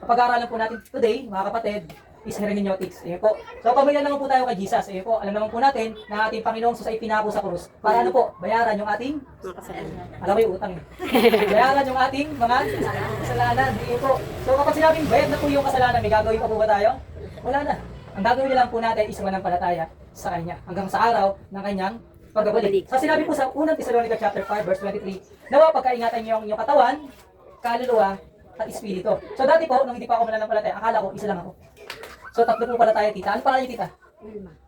pag-aaralan po natin today, mga kapatid, is hermeneutics. Ayan po. So, pamilya naman po tayo kay Jesus. Ayan po, alam naman po natin na ating Panginoong Jesus ay pinako sa krus. Para ano po, bayaran yung ating, alam mo yung utang eh. Bayaran yung ating mga kasalanan. Ayan po. So, kapag sinabing bayad na po yung kasalanan, may gagawin pa po ba tayo? Wala na. Ang gagawin na lang po natin is manampalataya sa Kanya hanggang sa araw ng Kanyang pagbabalik. So, sinabi po sa unang Thessalonica chapter 5 verse 23, nawa pagkaingatan niyo yung katawan, kaluluwa, at espiritu. So, dati po, nung hindi pa ako mananampalataya, akala ko isa lang ako. So, tatlo po pala tayo, tita. Ano pala niyo, tita?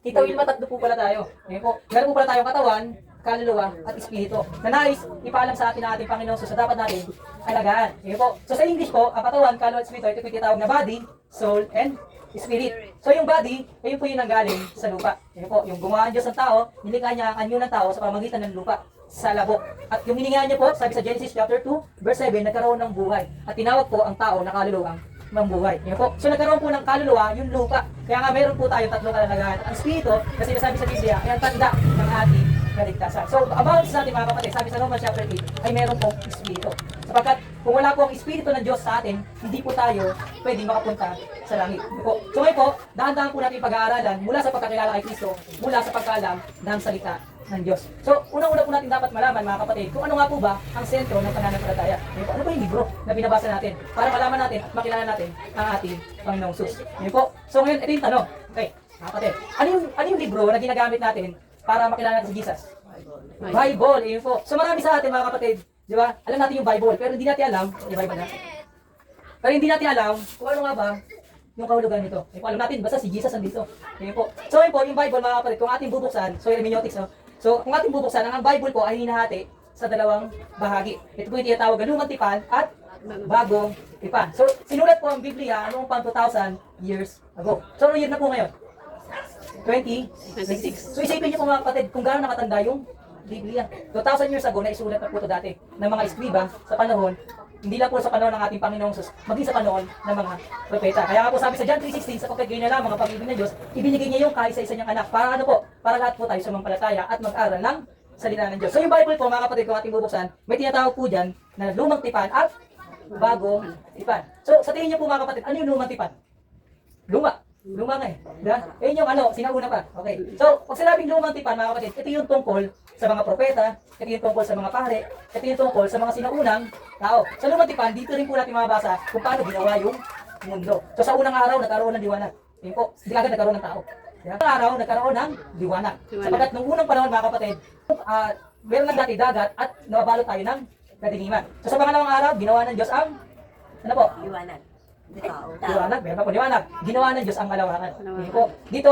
Tita Wilma, tatlo po pala tayo. Ngayon po, meron po pala tayong katawan, kaluluwa, at espiritu. Na nais, ipaalam sa atin ng ating Panginoon sa dapat natin alagaan. Ngayon po, so sa English po, ang katawan, kaluluwa, at espiritu, ito po tinatawag na body, soul, and spirit. So yung body, ayun po yung nanggaling sa lupa. Ngayon po, yung gumawa ang Diyos ng tao, nilikha niya ang anyo ng tao sa pamamagitan ng lupa sa labo. At yung hininga niya po, sabi sa Genesis chapter 2, verse 7, nagkaroon ng buhay. At tinawag po ang tao na kaluluwang mambuhay. Yan po. So nagkaroon po ng kaluluwa, yung lupa. Kaya nga meron po tayo tatlong kalalagahan. Ang espiritu, kasi nasabi sa Biblia, ay ang tanda ng ating kaligtasan. So about sa ating mga kapatid, sabi sa Romans chapter 8, ay meron pong espiritu. Sapagkat kung wala po ang espiritu ng Diyos sa atin, hindi po tayo pwedeng makapunta sa langit. Yan po. So ngayon po, dahan-dahan po natin pag-aaralan mula sa pagkakilala kay Kristo, mula sa pagkaalam ng salita ng Diyos. So, unang-una po natin dapat malaman mga kapatid, kung ano nga po ba ang sentro ng pananampalataya. Ano po yung libro na binabasa natin para malaman natin at makilala natin ang ating Panginoong Sus. Yan po. So, ngayon, ito yung tanong. Okay, mga kapatid. Ano yung libro na ginagamit natin para makilala natin si Jesus? Bible. Yan po. So, marami sa atin mga kapatid, di ba? Alam natin yung Bible, pero hindi natin alam, yung Bible na. Pero hindi natin alam kung ano nga ba yung kahulugan nito. Yan po, alam natin, basta si Jesus andito. Yan po. So, yan po, yung Bible mga kapatid, kung ating bubuksan, so hermeneutics, no? So, kung ating bubuksan, ang Bible po ay hinahati sa dalawang bahagi. Ito po yung tinatawag na lumang tipan at bagong tipan. So, sinulat po ang Biblia noong pang 2,000 years ago. So, ano year na po ngayon? 2026. So, isipin niyo po mga kapatid kung gaano nakatanda yung Biblia. 2,000 years ago, naisulat na po ito dati ng mga eskriba sa panahon, hindi lang po sa panahon ng ating Panginoong Sus, maging sa panahon ng mga propeta. Kaya nga po sabi sa John 3:16, sa pagkagayon na lang mga pag-ibig ng Diyos, ibinigay niya yung kaisa-isa niyang anak. Para ano po? Para lahat po tayo sumampalataya at mag-aral ng salita ng Diyos. So yung Bible po mga kapatid, kung ating bubuksan, may tinatawag po dyan na lumang tipan at bagong tipan. So sa tingin niyo po mga kapatid, ano yung lumang tipan? Luma. Luma nga eh. Diba? Yun yung ano, sinauna pa. Okay. So, pag sinabing lumang tipan mga kapatid, ito yung tungkol sa mga propeta, ito yung tungkol sa mga pare, ito yung tungkol sa mga sinaunang tao. Sa lumang tipan, dito rin po natin mababasa kung paano ginawa yung mundo. So, sa unang araw, nagkaroon ng liwanag. Yun po, hindi agad nagkaroon ng tao. Sa unang araw, nagkaroon ng liwanag. Sapagkat nung unang panahon mga kapatid, meron lang dati dagat at nababalot tayo ng kadiliman. So, sa pangalawang araw, ginawa ng Diyos ang, ano po? Liwanag. Liwanag, meron pa po liwanag. Ginawa ng Diyos ang kalawakan. Hindi po. Dito,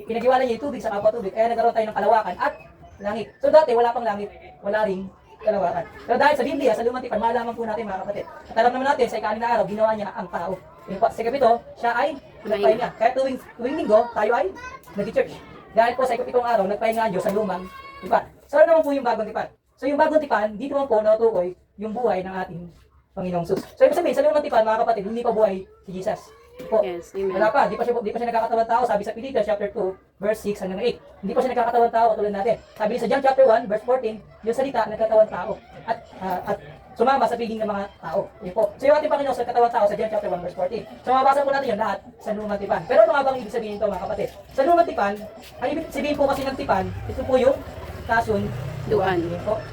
pinag-iwala niya yung tubig sa kapwa tubig. Kaya nagkaroon tayo ng kalawakan at langit. So dati, wala pang langit. Wala ring kalawakan. Pero dahil sa Biblia, sa lumang tipan, malaman po natin mga kapatid. At alam naman natin, sa ika-6 na araw, ginawa niya ang tao. Yun po, sa ika-7, siya ay nagpahinga. Kaya tuwing linggo, tayo ay nag-church. Dahil po sa ika-7 araw, nagpahinga ang Diyos sa lumang tipan. So ano naman po yung bagong tipan? So yung bagong tipan, dito naman po natutukoy yung buhay ng ating Panginoong Sus. So ibig sabihin, sa lumang tipan mga kapatid, hindi pa buhay si Jesus. Po. Yes, amen. Wala pa, di pa siya nagkakatawang tao. Sabi sa Philippians chapter 2, verse 6 hanggang 8. Hindi pa siya nagkakatawang tao katulad natin. Sabi sa John chapter 1, verse 14, yung salita nagkatawang tao at sumama sa piging ng mga tao. Yun po. So yung ating Panginoon sa katawang tao sa John chapter 1, verse 14. So mabasa po natin yun lahat sa lumang tipan. Pero ano nga bang ibig sabihin ito mga kapatid? Sa lumang tipan, ang ibig sabihin po kasi ng tipan, ito po yung kasunduan.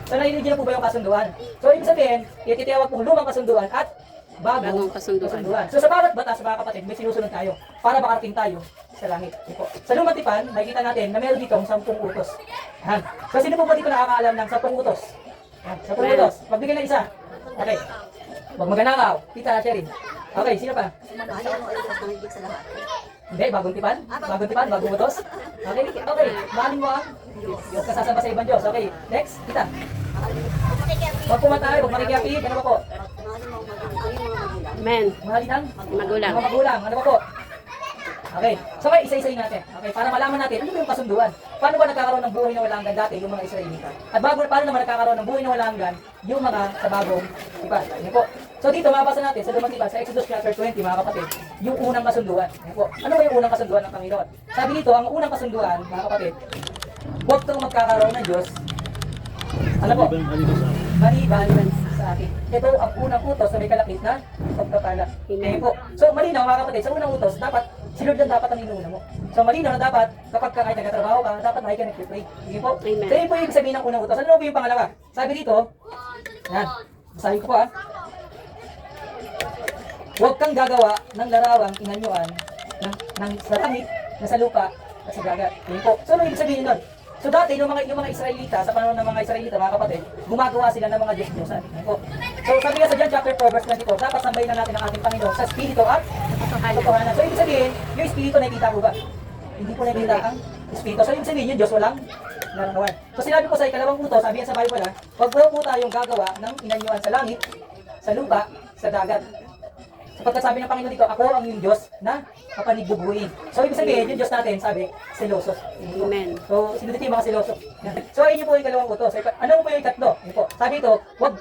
So narinig niyo na po ba yung kasunduan? So ibig sabihin, ititawag pong lumang kasunduan at bagong kasunduan. So sa bawat batas mga kapatid, may sinusunod tayo para makarating tayo sa langit. Sa lumang tipan, makikita natin na meron ditong 10 utos. Yan. So sino po ba dito nakakaalam ng 10 utos? Yan, 10 utos. Magbigay ng isa. Okay. Huwag maganakaw. Tita Cherin. Okay, sino pa? Mahalin mo ay Diyos ng higit sa lahat. Hindi, bagong tipan. Bagong tipan, bagong utos. Okay, okay. Mahalin mo ang Diyos kasasama sa ibang Diyos. Okay, next. Tita. Huwag pumatay, huwag makikiapid. Ano ba po? Mahalin mo ang mga magulang. Amen. Mahalin ang Magulang. mga magulang. Ano ba po? Okay. So may isa-isayin natin. Okay, para malaman natin ano ba yung kasunduan. Paano ba nagkakaroon ng buhay na walang hanggan dati yung mga Israelita? At paano naman nagkakaroon ng buhay na walang hanggan yung mga sa bagong tipan. Yan po. So dito mabasa natin sa lumang tipan sa Exodus chapter 20 mga kapatid, yung unang kasunduan. Yan po. Ano ba yung unang kasunduan ng Panginoon? Sabi dito, ang unang kasunduan, mga kapatid, huwag kang magkakaroon ng Diyos. Ano po? Maliban sa atin. Ito ang unang utos na may kalakip na pagpapala. Amen. Po. So malinaw mga kapatid, sa unang utos, dapat si Lord lang dapat ang inuuna mo. So malinaw na dapat kapag kahit nagtatrabaho ka, dapat may ka nag-pray. Sige po. Amen. So yun po yung sabihin ng unang utos. Ano po yung pangalawa? Sabi dito, yan, basahin ko po huwag kang gagawa ng larawang inanyuan ng sa langit, na sa lupa, at sa dagat. Yun po. So ano ibig sabihin nun? So dati, yung mga Israelita, sa panahon ng mga Israelita, mga kapatid, gumagawa sila ng mga Diyos-Diyosan. Yun po. So sabi nga sa John chapter 4 verse 24, dapat sambahin na natin ang ating Panginoon sa Espiritu at katotohanan. So ibig sabihin, yung Espiritu nakikita ko ba? Hindi po nakikita ang Espiritu. So ibig sabihin, yung Diyos walang nararamdaman. So sinabi ko sa ikalawang utos, sabi yan sa Bible huwag po tayong gagawa ng inanyuan sa langit, sa lupa, sa dagat. Sapagkat sabi ng Panginoon dito, ako ang yung Diyos na kapanigbubuin. So ibig sabihin, yung Diyos natin, sabi, seloso. Amen. So, sino dito yung mga seloso? So, ayun po yung ikalawang utos. Ano po yung ikatlo? Yun po. Sabi ito, wag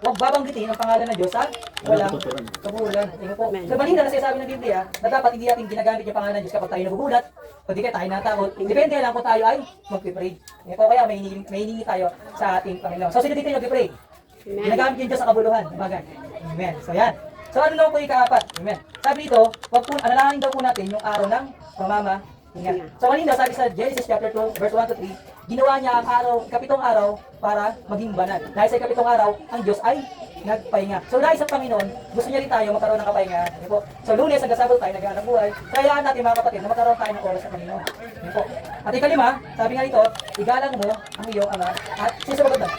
babanggitin ang pangalan ng Diyos sa walang kabulan. Yun po. So, malinaw na sinasabi ng Biblia na dapat hindi natin ginagamit yung pangalan ng Diyos kapag tayo nagugulat, o di kaya tayo natakot. Depende lang kung tayo ay mag-pray. Yun po, kaya may hiningi tayo sa ating Panginoon. So, sino dito yung mag-pray? Ginagamit yung Diyos sa kabuluhan. Bagay. Amen. So, yan. So ano naman po yung ikaapat? Amen. Sabi dito, wag po, alalahanin daw po natin yung araw ng pamamahinga. So kanina sabi sa Genesis chapter 2, verse 1 to 3, ginawa niya ang araw, ikapitong araw para maging banal. Dahil sa ikapitong araw, ang Diyos ay nagpahinga. So dahil sa Panginoon, gusto niya rin tayo magkaroon ng kapahinga. Po. So Lunes hanggang Sabado tayo naghahanap buhay. Kayaan natin mga kapatid na magkaroon tayo ng oras sa Panginoon. Po. At ikalima, sabi nga dito, igalang mo ang iyong ama at sisumagot na.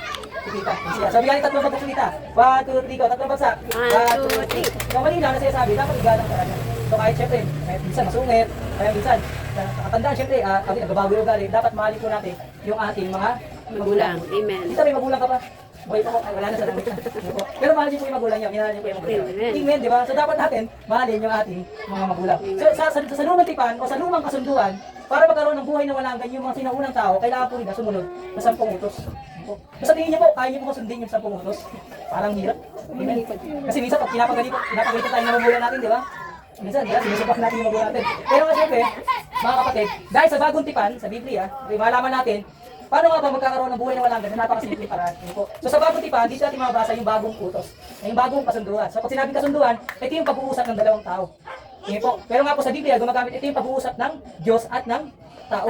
Kita. Sabi nga tatlong bagsak kita. 1, 2, 3, go. Tatlong bagsak. 1, 2, 3. So malinaw na sinasabi, dapat igalang ka rin. So kahit syempre, kahit minsan masungit, kaya minsan, nakatandaan syempre, nagbabago yung ugali, dapat mahalin po natin yung ating mga Magulang. Amen. Dito may magulang ka pa. Boy pa ko, ay wala na sa langit. Pero mahalin po yung magulang niyo, ginala niyo po yung magulang. Amen, di ba? So dapat natin mahalin yung ating mga magulang. So sa lumang tipan o sa lumang kasunduan, para magkaroon ng buhay na walang ganyan yung mga sinaunang tao, kailangan po nila sumunod sa 10 utos. So sa tingin niyo po, kaya niyo po sundin yung 10 utos? Parang hirap. Amen. Kasi minsan pag pinapagalitan tayo ng magulang natin, di ba? Minsan, di ba? Sinusupak natin yung magulang natin. Pero nga siyempre, mga kapatid, dahil sa bagong tipan, sa Biblia, malaman natin, paano nga ba magkakaroon ng buhay na walang ganyan? Napakasimple paraan. So sa bagong tipan, dito natin mababasa yung bagong utos, yung bagong kasunduan. So pag sinabing kasunduan, ito yung pag-uusap ng dalawang tao. Pero nga po sa Biblia, gumagamit ito yung pag-uusap ng Diyos at ng tao.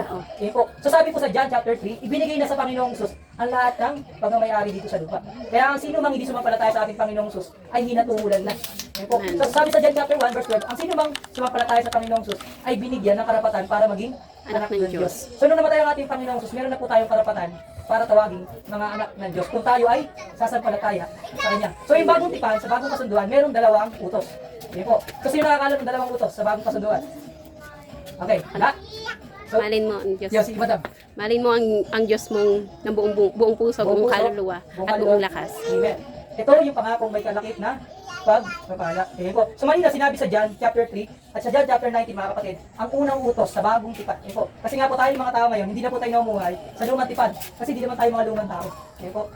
So sabi po sa John chapter 3, ibinigay na sa Panginoong Sus ang lahat ng pagmamayari dito sa lupa. Kaya ang sino mang hindi sumampalataya sa ating Panginoong Sus ay hinatulan na. So sabi sa John chapter 1 verse 12, ang sino mang sumampalataya sa Panginoong Sus ay binigyan ng karapatan para maging anak ng Diyos. So nung namatay ang ating Panginoong Sus, meron na po tayong karapatan para tawagin mga anak ng Diyos kung tayo ay sasampalataya sa Kanya. So yung bagong tipan, sa bagong kasunduan, merong dalawang utos. So sino nakakaalam ng dalawang utos sa bagong kasunduan? Okay, hala? So, Malin mo ang Diyos. Yes, madam. Malin mo ang Diyos mong ng buong puso, buong kaluluwa, at buong lakas. Amen. Ito yung pangakong may kalakip na pagpapala. So malina sinabi sa John chapter 3 at sa John chapter 19 mga kapatid, ang unang utos sa bagong tipan. Kasi nga po tayo mga tao ngayon, hindi na po tayo namumuhay sa lumang tipan kasi hindi naman tayo mga lumang tao.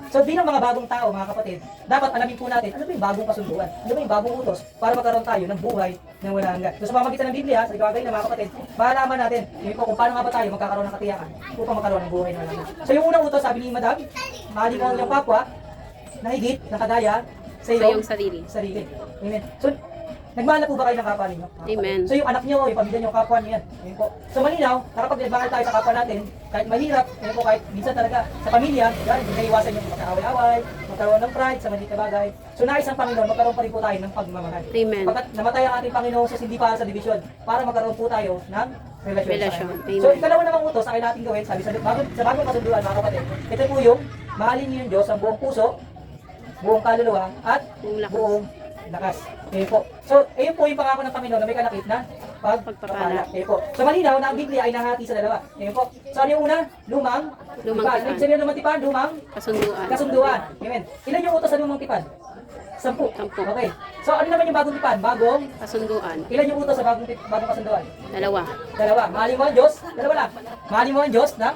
So bilang mga bagong tao mga kapatid, dapat alamin po natin ano ba yung bagong kasunduan, ano ba yung bagong utos para magkaroon tayo ng buhay na walang hanggan. So sa pamamagitan ng Biblia, sa ikawagay na mga kapatid, malalaman natin kung paano nga ba tayo magkakaroon ng katiyakan upang magkaroon ng buhay na walang hanggan. So yung unang utos, sabi ni Madam, mahalin mo ang iyong kapwa na higit, na kagaya sa iyong sarili. Amen. So, nagmahal na po ba kayo ng kapwa ninyo? Amen. So, yung anak nyo, yung pamilya nyo, kapwa nyo yan. Amen po. So, malinaw, kapag nagmahal tayo sa kapwa natin, kahit mahirap, amen po, kahit minsan talaga sa pamilya, yan, hindi naiwasan yung magkaaway-away, magkaroon ng pride sa maliit na bagay. So, nais ang Panginoon, magkaroon pa rin po tayo ng pagmamahal. Amen. Pagkat namatay ang ating Panginoon sa hindi para sa division, para magkaroon po tayo ng relasyon. Amen. So, ikalawa namang utos sa natin gawin, sabi sa bagong kasunduan, mga kapatid, ito po yung mahalin niyo yung Diyos ang buong puso, buong kaluluwa at buong lakas. Po. So, ayun po yung pangako ng Panginoon na may kalakip na pagpapala. Po. So, malinaw na ang Biblia ay nahati sa dalawa. Po. So, ano yung una? Lumang tipan. Ibig sabihin ng lumang tipan, lumang kasunduan. Amen. Ilan yung utos sa lumang tipan? 10. Okay. So, ano naman yung bagong tipan? Bagong kasunduan. Ilan yung utos sa bagong kasunduan? Dalawa. Mahalin mo ang Diyos. Dalawa lang. Mahalin mo ang Diyos ng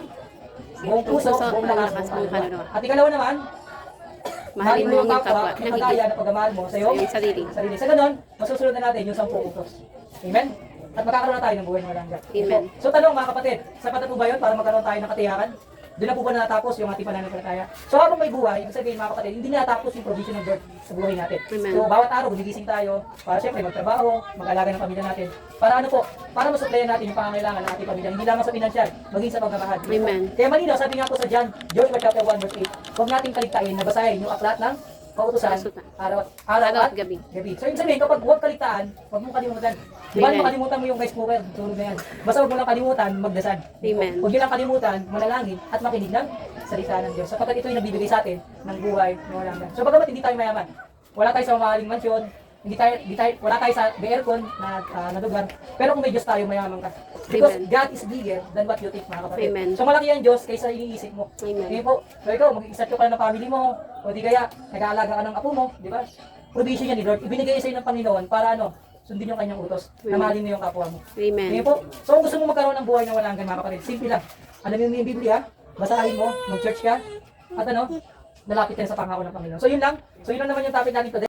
buong puso, buong lakas, buong kaluluwa. At ikalawa naman, Mahalin mo ang iyong kapwa ng ng kagaya higit na pagmamahal mo sa iyong sarili. Sa ganon, masusunod na natin yung 10 utos. Amen? At magkakaroon na tayo ng buhay na walang hanggan. Amen. So tanong mga kapatid, sapat na po ba yun para magkaroon tayo ng katiyakan? doon na po ba natapos yung ating pananampalataya? So habang may buhay, ibig sabihin mga kapatid, hindi natapos yung provision ng Lord sa buhay natin. Amen. So bawat araw, gumigising tayo para siyempre magtrabaho, mag-alaga ng pamilya natin. Para ano po? Para masuplayan natin yung pangangailangan ng ating pamilya, hindi lamang sa pinansyal, maging sa pagmamahal. Amen. Kaya malinaw, sabi nga po sa Joshua chapter 1 verse 8, huwag nating kaligtain na basahin yung aklat ng kautusan araw Araw at at gabi. So ibig sabihin, kapag huwag kaligtaan, huwag mong kalimutan. Di ba Amen. makalimutan mo yung rice cooker, tulog na yan. Basta huwag mo lang kalimutan, magdasal. Amen. Huwag nyo lang kalimutan, manalangin at makinig ng salita ng Diyos. Sapagkat ito yung nagbibigay sa atin ng buhay na walang hanggan. So bagamat hindi tayo mayaman, wala tayo sa mamahaling mansyon, wala tayo sa aircon na lugar, pero kung may Diyos tayo, mayaman ka. Because Amen. God is bigger than what you think, mga kapatid. Amen. So malaki ang Diyos kaysa iniisip mo. Amen. Ngayon po, so ikaw, mag-i-start ka pa ng family mo, o di kaya, nag-aalaga ka ng apo mo, di ba? Provision yan ni Lord. Ibinigay sa iyo ng Panginoon para ano, sundin yung kanyang utos, na Amen. mahalin mo yung kapwa mo. Amen. Ngayon po, so kung gusto mo magkaroon ng buhay na walang hanggan, mga kapatid, simple lang. Alamin mo yung Biblia, basahin mo, mag-church ka, at ano, lalapit ka sa pangako ng Panginoon. So yun lang. So yun lang naman yung topic natin today.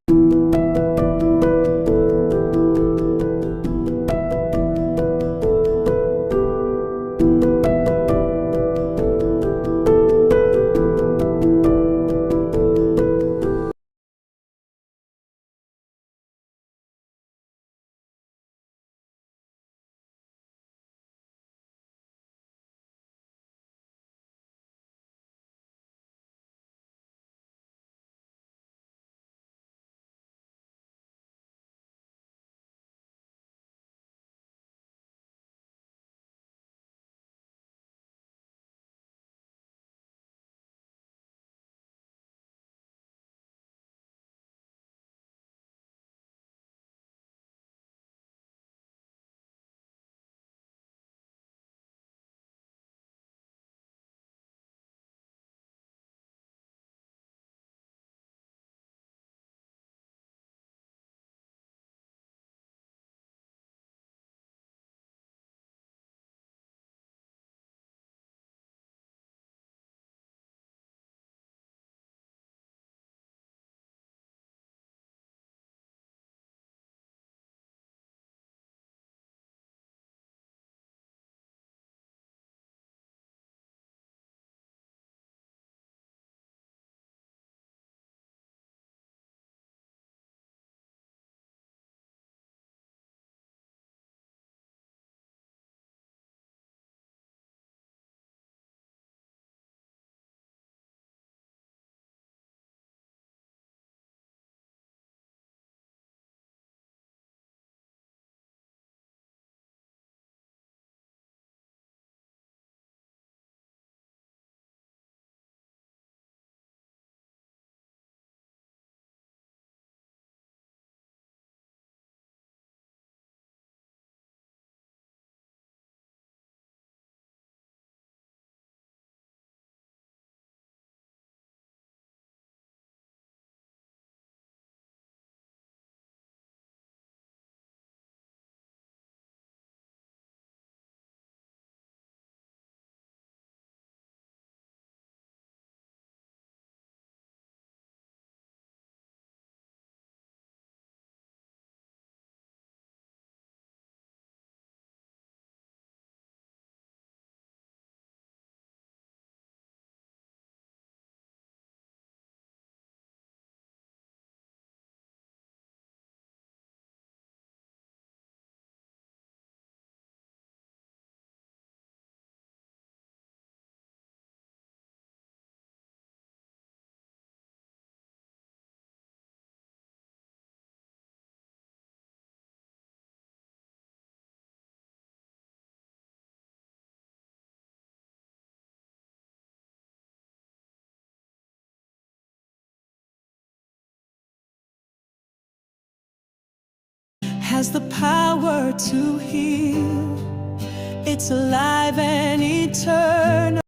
Has the power to heal. It's alive and eternal.